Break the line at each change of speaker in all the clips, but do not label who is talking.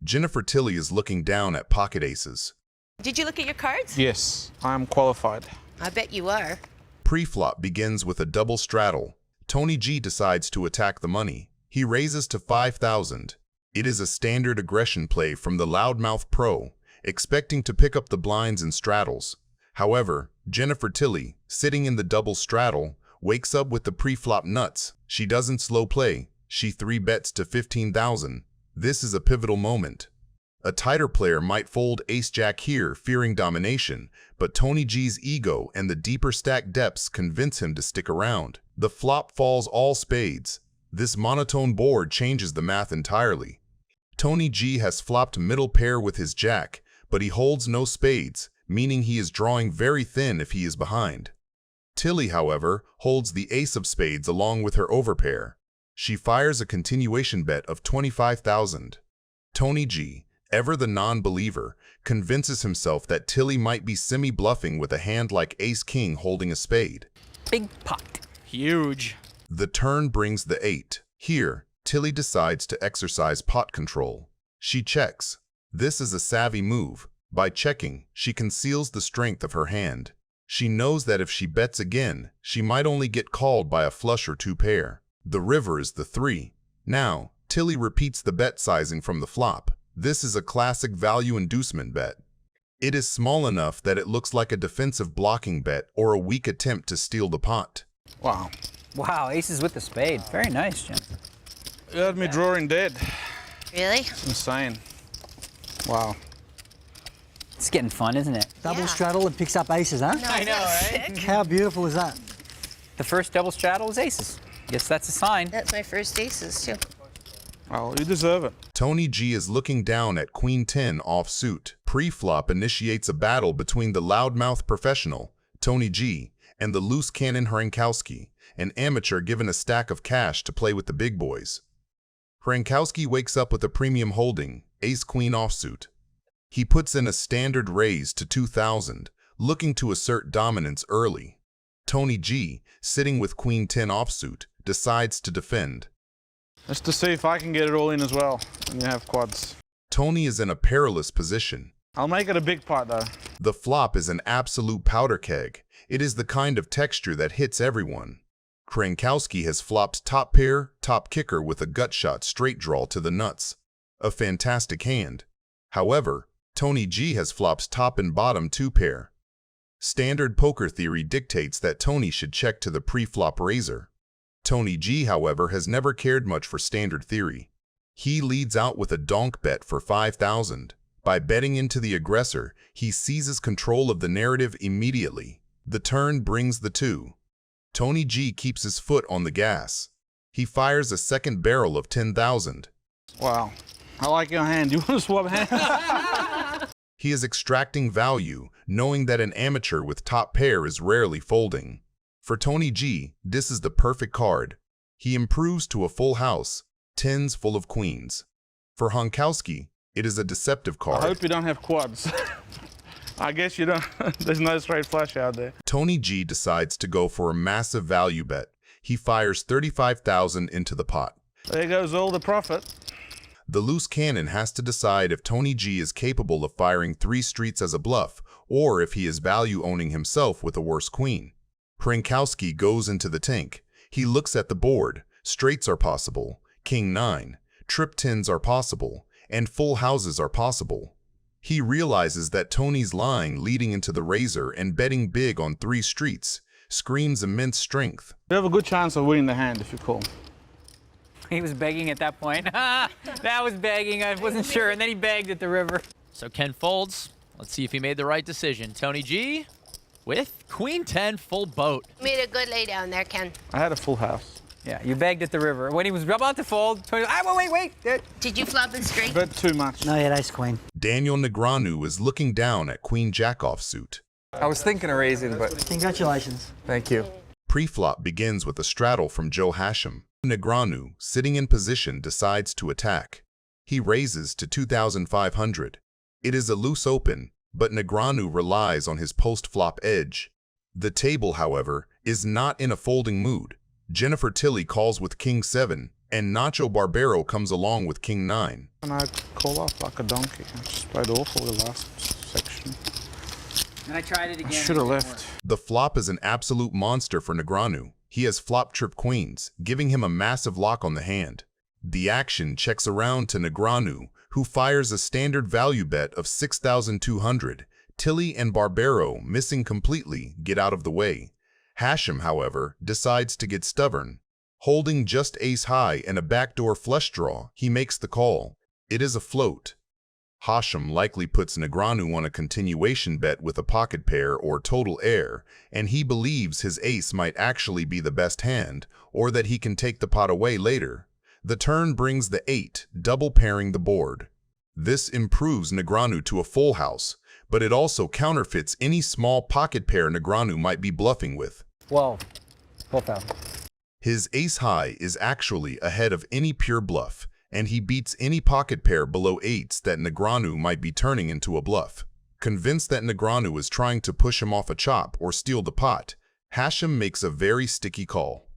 Jennifer Tilly is looking down at pocket aces.
Did you look at your cards?
Yes, I'm qualified.
I bet you are.
Pre-flop begins with a double straddle. Tony G decides to attack the money. He raises to 5,000. It is a standard aggression play from the loudmouth pro, expecting to pick up the blinds and straddles. However, Jennifer Tilly, sitting in the double straddle, wakes up with the pre-flop nuts. She doesn't slow play. She 3-bets to 15,000. This is a pivotal moment. A tighter player might fold ace-jack here, fearing domination, but Tony G's ego and the deeper stack depths convince him to stick around. The flop falls all spades. This monotone board changes the math entirely. Tony G has flopped middle pair with his jack, but he holds no spades, meaning he is drawing very thin if he is behind. Tilly, however, holds the ace of spades along with her overpair. She fires a continuation bet of 25,000. Tony G, ever the non-believer, convinces himself that Tilly might be semi-bluffing with a hand like ace-king holding a spade.
Big pot. Huge.
The turn brings the 8. Here, Tilly decides to exercise pot control. She checks. This is a savvy move. By checking, she conceals the strength of her hand. She knows that if she bets again, she might only get called by a flush or two pair. The river is the 3. Now, Tilly repeats the bet sizing from the flop. This is a classic value inducement bet. It is small enough that it looks like a defensive blocking bet or a weak attempt to steal the pot.
Wow.
Wow, aces with the spade. Very nice, Jim.
You had me drawing dead.
Really?
It's insane. Wow.
It's getting fun, isn't it?
Double
Yeah.
straddle and picks up aces, huh?
I know, right?
How beautiful is that?
The first double straddle was aces. Guess that's a sign.
That's my first aces, too.
Well, you deserve it.
Tony G is looking down at Queen 10 offsuit. Pre-flop initiates a battle between the loudmouth professional, Tony G, and the loose cannon Hrankowski, an amateur given a stack of cash to play with the big boys. Hrankowski wakes up with a premium holding, ace-queen offsuit. He puts in a standard raise to 2,000, looking to assert dominance early. Tony G, sitting with Queen 10 offsuit, decides to defend.
Just to see if I can get it all in as well when you have quads.
Tony is in a perilous position.
I'll make it a big pot though.
The flop is an absolute powder keg. It is the kind of texture that hits everyone. Hrankowski has flopped top pair, top kicker with a gut shot straight draw to the nuts. A fantastic hand. However, Tony G has flopped top and bottom 2 pair. Standard poker theory dictates that Tony should check to the pre-flop raiser. Tony G, however, has never cared much for standard theory. He leads out with a donk bet for 5,000. By betting into the aggressor, he seizes control of the narrative immediately. The turn brings the 2. Tony G keeps his foot on the gas. He fires a second barrel of 10,000.
Wow. I like your hand. You want to swap hands?
He is extracting value, knowing that an amateur with top pair is rarely folding. For Tony G, this is the perfect card. He improves to a full house, 10s full of queens. For Hrankowski, it is a deceptive card.
I hope you don't have quads. I guess you don't. There's no straight flush out there.
Tony G decides to go for a massive value bet. He fires 35,000 into the pot.
There goes all the profit.
The loose cannon has to decide if Tony G is capable of firing 3 streets as a bluff, or if he is value owning himself with a worse queen. Hrankowski goes into the tank. He looks at the board. Straights are possible, king 9, trip 10s are possible, and full houses are possible. He realizes that Tony's lying leading into the razor and betting big on 3 streets screams immense strength.
You have a good chance of winning the hand if you call.
He was begging at that point. That was begging. I wasn't sure. And then he begged at the river.
So Ken folds. Let's see if he made the right decision. Tony G with Queen 10 full boat.
Made a good lay down there, Ken.
I had a full house.
Yeah, you begged at the river. When he was about to fold, Tony, wait.
Did you flop it straight?
Bet too much.
No, he had ace queen.
Daniel Negreanu is looking down at Queen Jack offsuit.
I was thinking of raising, but
Congratulations.
thank you.
Pre-flop begins with a straddle from Joe Hashem. Negreanu, sitting in position, decides to attack. He raises to 2,500. It is a loose open, but Negreanu relies on his post-flop edge. The table, however, is not in a folding mood. Jennifer Tilly calls with King 7. and Nacho Barbero comes along with king 9.
And I call off like a donkey. I just played awful the last section.
And I tried it again.
Should have left.
The flop is an absolute monster for Negreanu. He has flop trip queens, giving him a massive lock on the hand. The action checks around to Negreanu, who fires a standard value bet of 6,200. Tilly and Barbero, missing completely, get out of the way. Hashem, however, decides to get stubborn. Holding just ace high and a backdoor flush draw, he makes the call. It is a float. Hashem likely puts Negreanu on a continuation bet with a pocket pair or total air, and he believes his ace might actually be the best hand, or that he can take the pot away later. The turn brings the 8, double pairing the board. This improves Negreanu to a full house, but it also counterfeits any small pocket pair Negreanu might be bluffing with.
12. 12,000.
His ace high is actually ahead of any pure bluff, and he beats any pocket pair below 8s that Negreanu might be turning into a bluff. Convinced that Negreanu is trying to push him off a chop or steal the pot, Hashem makes a very sticky call.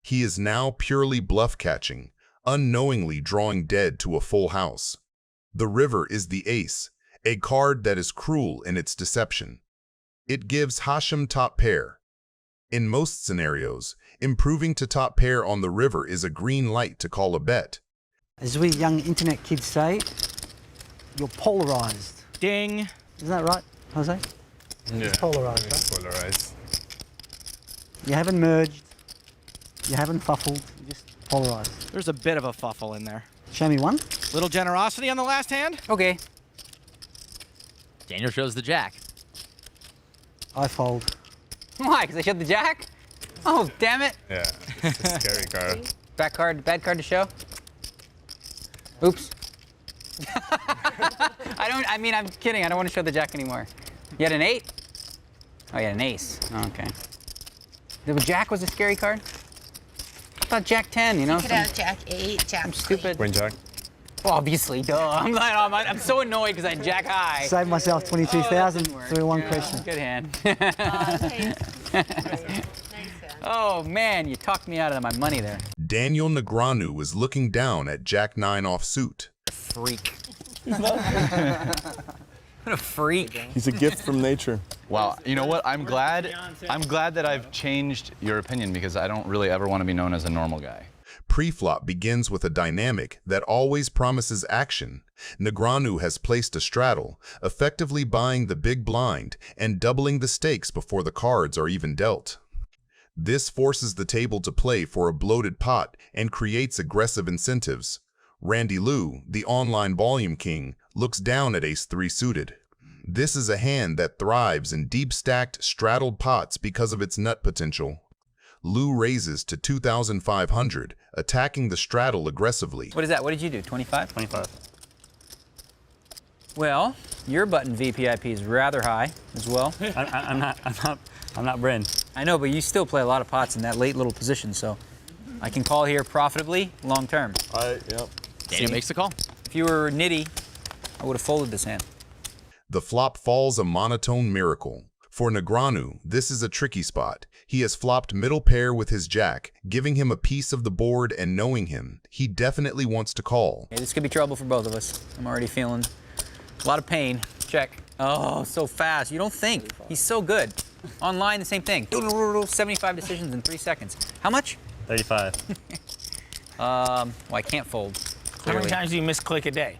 He is now purely bluff catching, unknowingly drawing dead to a full house. The river is the ace, a card that is cruel in its deception. It gives Hashem top pair. In most scenarios, improving to top pair on the river is a green light to call a bet.
As we young internet kids say, you're polarized.
Ding.
Isn't that right, Jose?
Yeah.
Polarized, right?
It's polarized.
You haven't merged. You haven't fuffled. You're just polarized.
There's a bit of a fuffle in there.
Show me one.
Little generosity on the last hand.
Okay.
Daniel shows the jack.
I fold.
Why? Because I showed the jack? Oh, damn it.
Yeah, it's a scary card.
Back card, bad card to show. Oops. I mean, I'm kidding. I don't want to show the jack anymore. You had an 8? Oh, you had an ace. Oh, okay. The jack was a scary card? I thought jack 10, you know?
Could have jack 8, jack
I'm stupid.
Queen jack.
Well, obviously, duh. I'm so annoyed because I had jack high.
Saved myself 22,000 through one
Yeah,
question.
Good hand.
Okay.
Oh, man, you talked me out of my money there.
Daniel Negreanu is looking down at jack 9 offsuit.
Freak. What a freak.
He's a gift from nature.
Wow, you know what? I'm glad that I've changed your opinion because I don't really ever want to be known as a normal guy.
Preflop begins with a dynamic that always promises action. Negreanu has placed a straddle, effectively buying the big blind and doubling the stakes before the cards are even dealt. This forces the table to play for a bloated pot and creates aggressive incentives. Randy Lou, the online volume king, looks down at ace-3 suited. This is a hand that thrives in deep-stacked, straddled pots because of its nut potential. Lou raises to 2,500, attacking the straddle aggressively.
What is that? What did you do? 25?
25.
Well, your button VPIP is rather high as well.
I'm not Bryn.
I know, but you still play a lot of pots in that late little position, so I can call here profitably long term.
Yep.
Daniel makes the call.
If you were nitty, I would have folded this hand.
The flop falls a monotone miracle. For Negreanu, this is a tricky spot. He has flopped middle pair with his jack, giving him a piece of the board, and knowing him, he definitely wants to call.
Okay, this could be trouble for both of us. I'm already feeling a lot of pain. Check. Oh, so fast. You don't think. He's so good. Online, the same thing. 75 decisions in 3 seconds. How much?
35.
Well, I can't fold.
How many
Clearly.
times do you misclick a day?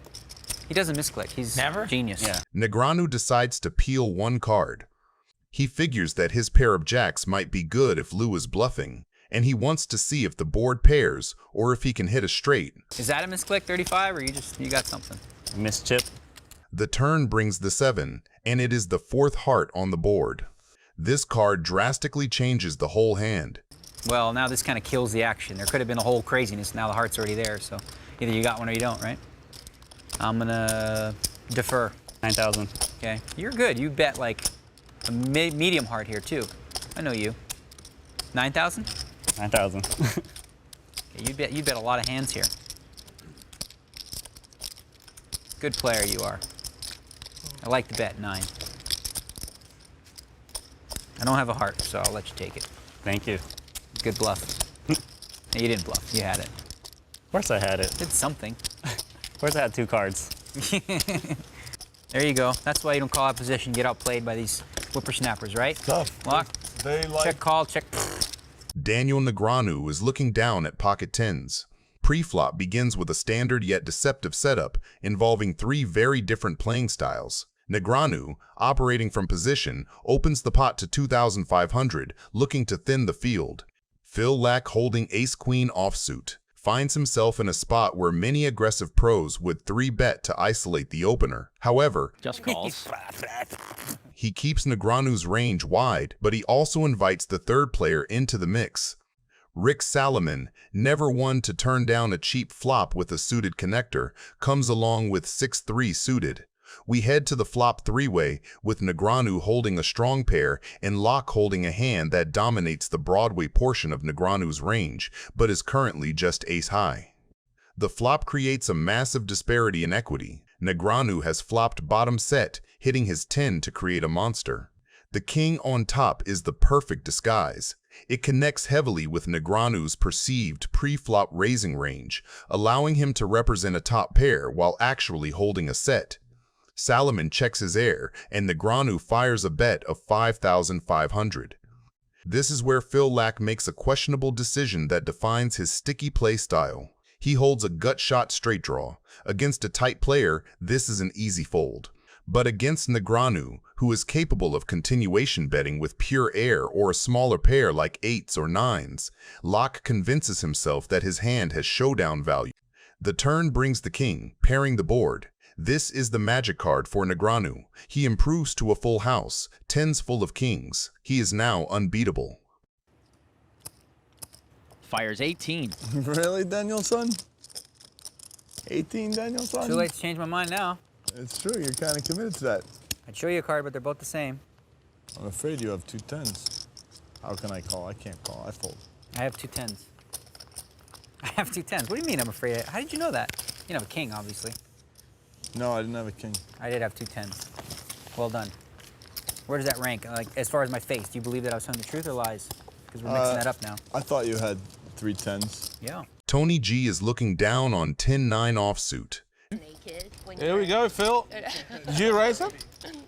He doesn't misclick. He's
Never?
genius.
Yeah.
Negreanu decides to peel one card. He figures that his pair of jacks might be good if Lou is bluffing, and he wants to see if the board pairs or if he can hit a straight.
Is that a misclick, 35, or you got something?
Miss chip.
The turn brings the 7, and it is the 4th heart on the board. This card drastically changes the whole hand.
Well, now this kind of kills the action. There could have been a whole craziness. Now the heart's already there, so either you got one or you don't, right? I'm gonna defer.
9,000.
Okay, you're good. You bet like a medium heart here too. I know you. 9,000?
9,000.
Okay, you bet a lot of hands here. Good player you are. I like the bet 9. I don't have a heart, so I'll let you take it.
Thank you.
Good bluff. No, you didn't bluff. You had it.
Of course I had it.
Did something.
Of course I had 2 cards.
There you go. That's why you don't call out position, get outplayed by these whippersnappers, right?
Tough.
Lock.
They like.
Check call, check.
Daniel Negreanu is looking down at pocket tens. Pre-flop begins with a standard yet deceptive setup involving 3 very different playing styles. Negreanu, operating from position, opens the pot to 2,500, looking to thin the field. Phil Laak, holding ace-queen offsuit, finds himself in a spot where many aggressive pros would 3-bet to isolate the opener. However,
Just calls.
he keeps Negreanu's range wide, but he also invites the third player into the mix. Rick Salomon, never one to turn down a cheap flop with a suited connector, comes along with 6-3 suited. We head to the flop 3-way, with Negreanu holding a strong pair and Laak holding a hand that dominates the Broadway portion of Negreanu's range, but is currently just ace-high. The flop creates a massive disparity in equity. Negreanu has flopped bottom set, hitting his 10 to create a monster. The king on top is the perfect disguise. It connects heavily with Negreanu's perceived pre-flop raising range, allowing him to represent a top pair while actually holding a set. Salomon checks his air, and Negreanu fires a bet of 5,500. This is where Phil Laak makes a questionable decision that defines his sticky play style. He holds a gut shot straight draw. Against a tight player, this is an easy fold. But against Negreanu, who is capable of continuation betting with pure air or a smaller pair like 8s or 9s, Laak convinces himself that his hand has showdown value. The turn brings the king, pairing the board. This is the magic card for Negreanu. He improves to a full house, 10s full of kings. He is now unbeatable.
Fires 18.
Really, Danielson? 18, Danielson?
Too late to change my mind now.
It's true, you're kind of committed to that.
I'd show you a card, but they're both the same.
I'm afraid you have 2 10s. How can I call? I can't call. I fold.
I have 2 10s. I have 2 10s. What do you mean I'm afraid? How did you know that? You don't have a king, obviously.
No, I didn't have a king.
I did have 2 10s. Well done. Where does that rank? Like, as far as my face, do you believe that I was telling the truth or lies? Because we're mixing that up now.
I thought you had 3 10s.
Yeah.
Tony G is looking down on 10-9 offsuit.
Naked when
Here
you're-
we go, Phil. Did you raise him?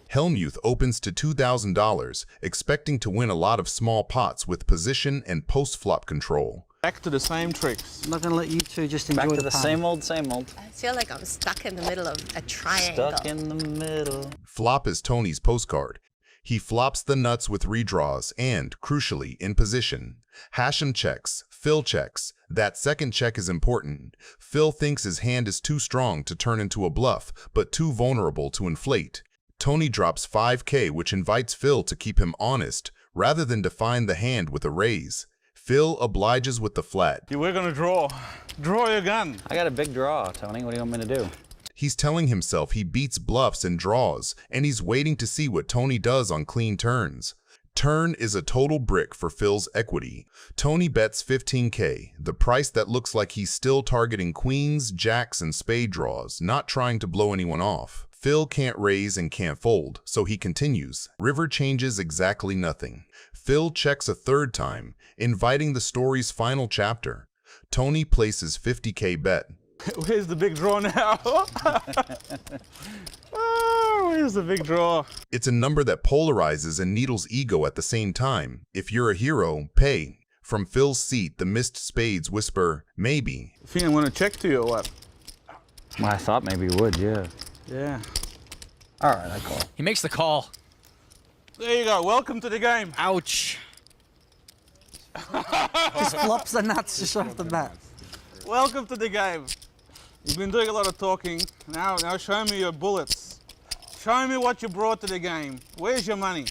Helmuth opens to $2,000, expecting to win a lot of small pots with position and post-flop control.
Back to the same tricks.
I'm not going to let you two just enjoy
Back to
the
the
pan.
same old, same old.
I feel like I'm stuck in the middle of a triangle.
Stuck in the middle.
Flop is Tony's postcard. He flops the nuts with redraws and, crucially, in position. Hashem checks, Phil checks. That second check is important. Phil thinks his hand is too strong to turn into a bluff, but too vulnerable to inflate. Tony drops 5K, which invites Phil to keep him honest, rather than define the hand with a raise. Phil obliges with the flat.
We're gonna draw. Draw your gun.
I got a big draw, Tony. What do you want me to do?
He's telling himself he beats bluffs and draws, and he's waiting to see what Tony does on clean turns. Turn is a total brick for Phil's equity. Tony bets 15K, the price that looks like he's still targeting queens, jacks, and spade draws, not trying to blow anyone off. Phil can't raise and can't fold, so he continues. River changes exactly nothing. Phil checks a third time, inviting the story's final chapter. Tony places 50K bet.
Where's the big draw now? Oh, where's the big draw?
It's a number that polarizes and needles ego at the same time. If you're a hero, pay. From Phil's seat, the missed spades whisper, maybe.
Ferdinand want to check to you or what?
Well, I thought maybe you would, yeah.
Yeah.
All right, I call.
He makes the call.
There you go. Welcome to the game.
Ouch.
Just flops the nuts just off the bat.
Welcome to the game. You've been doing a lot of talking. Now show me your bullets. Show me what you brought to the game. Where's your money?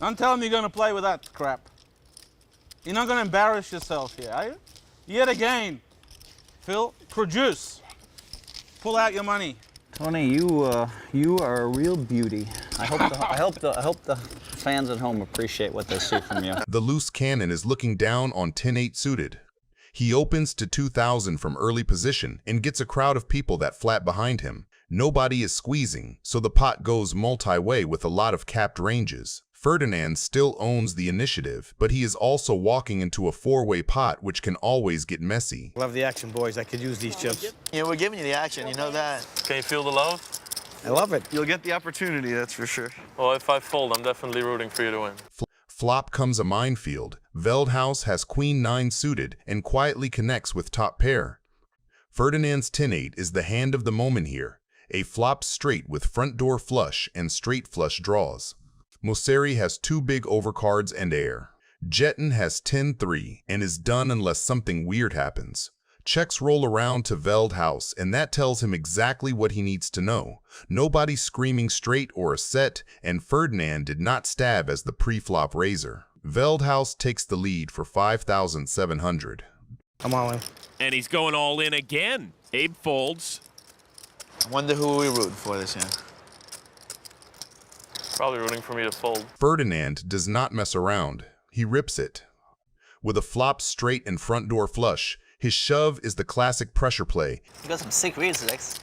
Don't tell me you're going to play with that crap. You're not going to embarrass yourself here, are you? Yet again. Phil, produce. Pull out your money.
Tony, you are a real beauty. I hope the fans at home appreciate what they see from you.
The loose cannon is looking down on 10-8 suited. He opens to 2,000 from early position and gets a crowd of people that flat behind him. Nobody is squeezing, so the pot goes multi-way with a lot of capped ranges. Ferdinand still owns the initiative, but he is also walking into a four-way pot which can always get messy.
Love the action, boys. I could use these chips.
Yeah, we're giving you the action, you know that.
Can you feel the love?
I love it.
You'll get the opportunity, that's for sure.
Well, if I fold, I'm definitely rooting for you to win.
Flop comes a minefield. Veldhouse has queen 9 suited and quietly connects with top pair. Ferdinand's 10-8 is the hand of the moment here. A flop straight with front door flush and straight flush draws. Mosseri has 2 big overcards and air. Jetton has 10-3 and is done unless something weird happens. Checks roll around to Veldhouse, and that tells him exactly what he needs to know. Nobody screaming straight or a set, and Ferdinand did not stab as the pre-flop raiser. Veldhouse takes the lead for 5,700.
I'm all in.
And he's going all in again. Abe folds.
I wonder who we're rooting for this hand.
Probably rooting for me to fold.
Ferdinand does not mess around. He rips it. With a flop straight and front door flush, his shove is the classic pressure play.
You got some sick reads, Lex.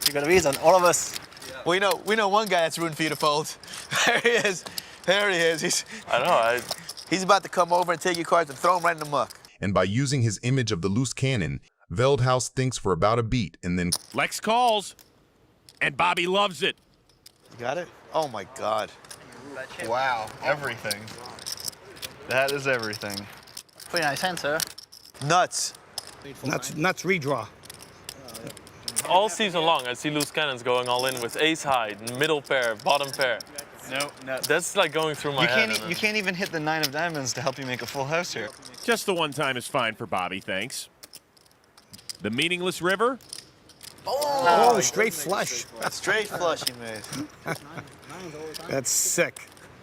You got reads on all of us. Yeah. We know one guy that's rooting for you to fold. There he is. There he is. He's about to come over and take your cards and throw them right in the muck.
And by using his image of the loose cannon, Veldhouse thinks for about a beat and then
Lex calls, and Bobby loves it.
You got it? Oh my God.
Wow, everything. That is everything.
Pretty nice hand, sir. Nuts.
Nuts redraw.
All season long, I see loose cannons going all in with ace high, middle pair, bottom pair.
No.
That's like going through my head.
You can't even hit the 9 of diamonds to help you make a full house here.
Just the one time is fine for Bobby, thanks. The meaningless river.
Oh, straight flush.
Straight flush he made.
That's sick.